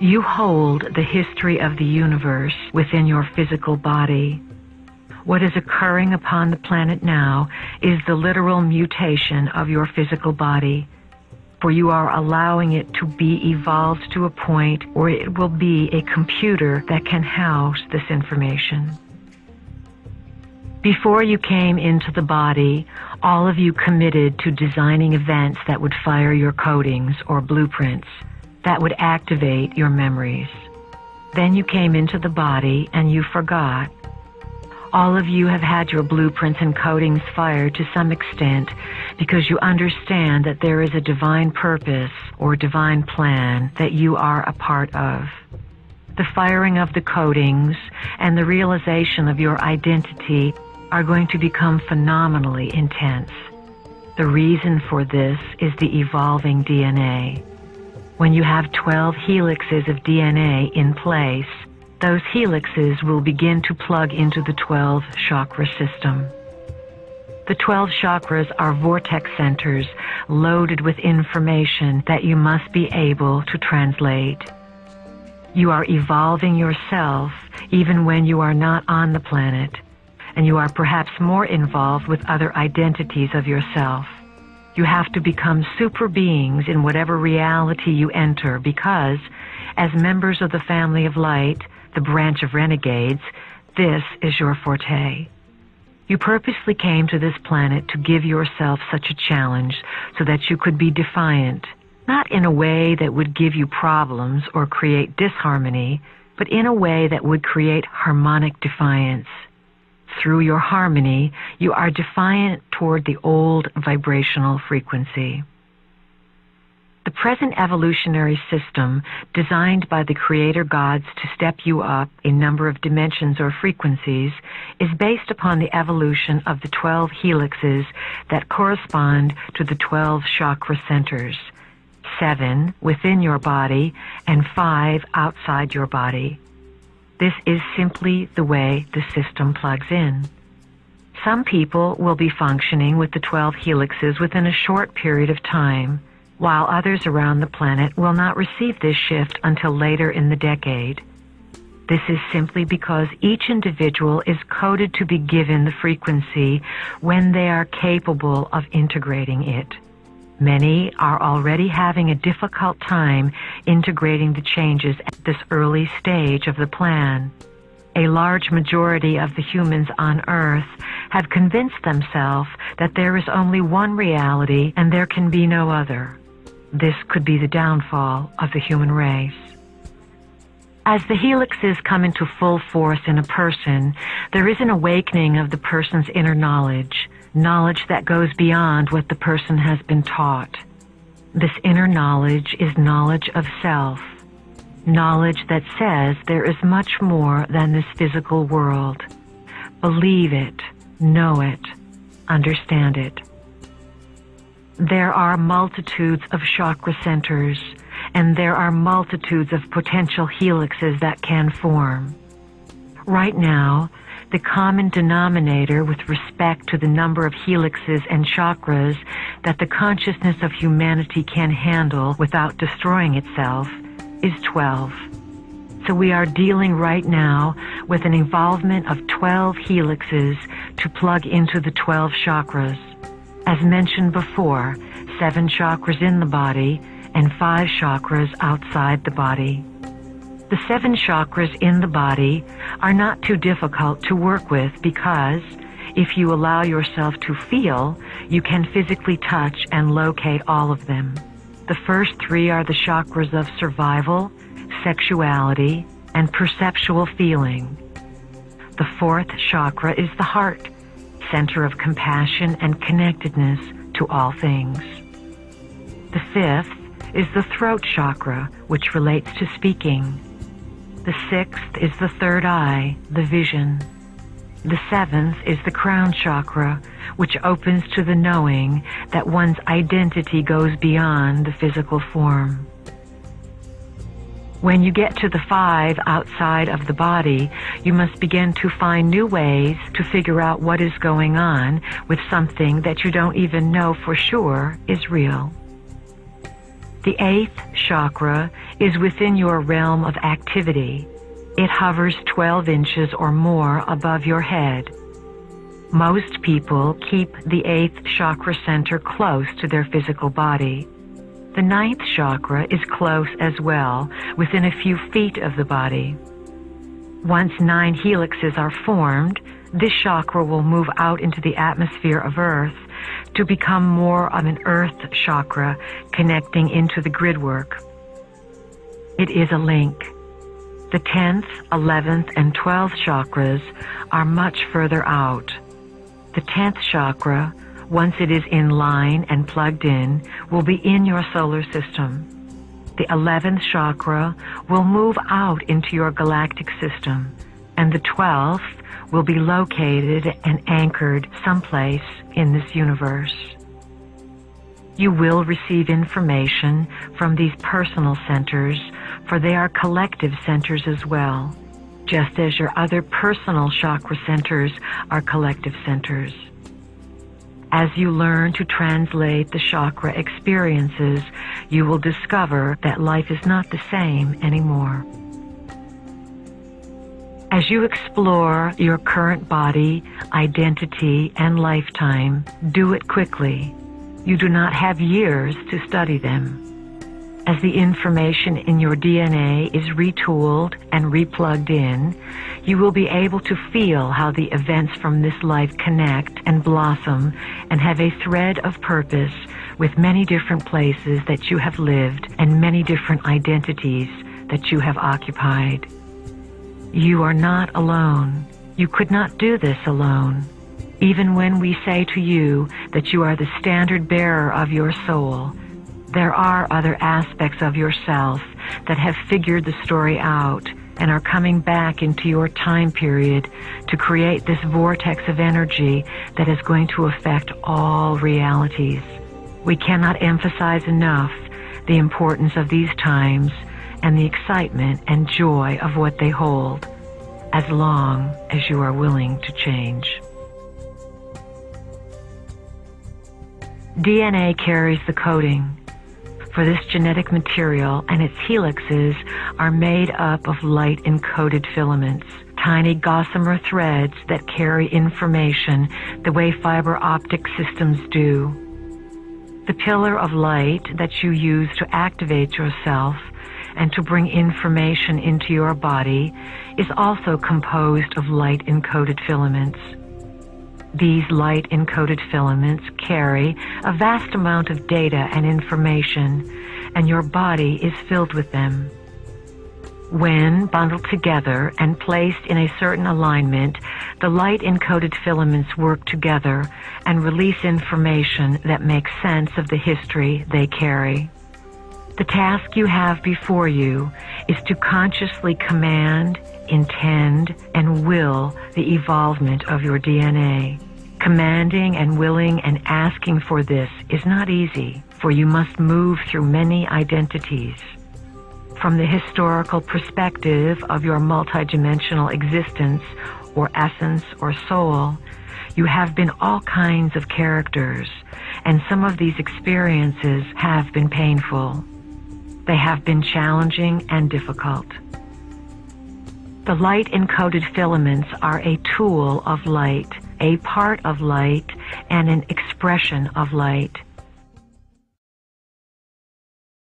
You hold the history of the universe within your physical body. What is occurring upon the planet now is the literal mutation of your physical body, for you are allowing it to be evolved to a point where it will be a computer that can house this information. Before you came into the body, all of you committed to designing events that would fire your codings or blueprints, that would activate your memories. Then you came into the body and you forgot. All of you have had your blueprints and codings fired to some extent because you understand that there is a divine purpose or divine plan that you are a part of. The firing of the codings and the realization of your identity are going to become phenomenally intense. The reason for this is the evolving DNA. When you have 12 helixes of DNA in place, those helixes will begin to plug into the 12 chakra system. The 12 chakras are vortex centers loaded with information that you must be able to translate. You are evolving yourself even when you are not on the planet, and you are perhaps more involved with other identities of yourself. You have to become super beings in whatever reality you enter because, as members of the family of light, the branch of renegades, this is your forte. You purposely came to this planet to give yourself such a challenge so that you could be defiant, not in a way that would give you problems or create disharmony, but in a way that would create harmonic defiance. Through your harmony, you are defiant toward the old vibrational frequency. The present evolutionary system, designed by the Creator Gods to step you up a number of dimensions or frequencies, is based upon the evolution of the 12 helixes that correspond to the 12 chakra centers, 7 within your body and 5 outside your body. This is simply the way the system plugs in. Some people will be functioning with the 12 helixes within a short period of time, while others around the planet will not receive this shift until later in the decade. This is simply because each individual is coded to be given the frequency when they are capable of integrating it. Many are already having a difficult time integrating the changes at this early stage of the plan. A large majority of the humans on Earth have convinced themselves that there is only one reality and there can be no other. This could be the downfall of the human race. As the helixes come into full force in a person, there is an awakening of the person's inner knowledge that goes beyond what the person has been taught. This inner knowledge is knowledge of self, knowledge that says there is much more than this physical world. Believe it, know it, understand it. There are multitudes of chakra centers, and there are multitudes of potential helixes that can form. Right now, the common denominator with respect to the number of helixes and chakras that the consciousness of humanity can handle without destroying itself is 12. So we are dealing right now with an involvement of 12 helixes to plug into the 12 chakras. As mentioned before, 7 chakras in the body and 5 chakras outside the body. The 7 chakras in the body are not too difficult to work with because, if you allow yourself to feel, you can physically touch and locate all of them. The first 3 are the chakras of survival, sexuality, and perceptual feeling. The 4th chakra is the heart, center of compassion and connectedness to all things. The 5th is the throat chakra, which relates to speaking. The 6th is the third eye, the vision. The 7th is the crown chakra, which opens to the knowing that one's identity goes beyond the physical form. When you get to the 5 outside of the body, you must begin to find new ways to figure out what is going on with something that you don't even know for sure is real. The 8th chakra is within your realm of activity. It hovers 12 inches or more above your head. Most people keep the 8th chakra center close to their physical body. The 9th chakra is close as well, within a few feet of the body. Once 9 helixes are formed, this chakra will move out into the atmosphere of Earth to become more of an Earth chakra, connecting into the gridwork. It is a link. The 10th, 11th, and 12th chakras are much further out. The 10th chakra, once it is in line and plugged in, will be in your solar system. The 11th chakra will move out into your galactic system, and the 12th will be located and anchored someplace in this universe. You will receive information from these personal centers, for they are collective centers as well, just as your other personal chakra centers are collective centers. As you learn to translate the chakra experiences, you will discover that life is not the same anymore. As you explore your current body, identity, and lifetime, do it quickly. You do not have years to study them. As the information in your DNA is retooled and replugged in, you will be able to feel how the events from this life connect and blossom and have a thread of purpose with many different places that you have lived and many different identities that you have occupied. You are not alone. You could not do this alone. Even when we say to you that you are the standard bearer of your soul, there are other aspects of yourself that have figured the story out and are coming back into your time period to create this vortex of energy that is going to affect all realities. We cannot emphasize enough the importance of these times and the excitement and joy of what they hold, as long as you are willing to change. DNA carries the coding. For this genetic material and its helixes are made up of light-encoded filaments, tiny gossamer threads that carry information the way fiber optic systems do. The pillar of light that you use to activate yourself and to bring information into your body is also composed of light-encoded filaments. These light-encoded filaments carry a vast amount of data and information, and your body is filled with them. When bundled together and placed in a certain alignment, the light-encoded filaments work together and release information that makes sense of the history they carry. The task you have before you is to consciously command, intend, and will the evolvement of your DNA. Commanding and willing and asking for this is not easy, for you must move through many identities. From the historical perspective of your multidimensional existence, or essence, or soul, you have been all kinds of characters, and some of these experiences have been painful. They have been challenging and difficult. The light-encoded filaments are a tool of light, a part of light, and an expression of light.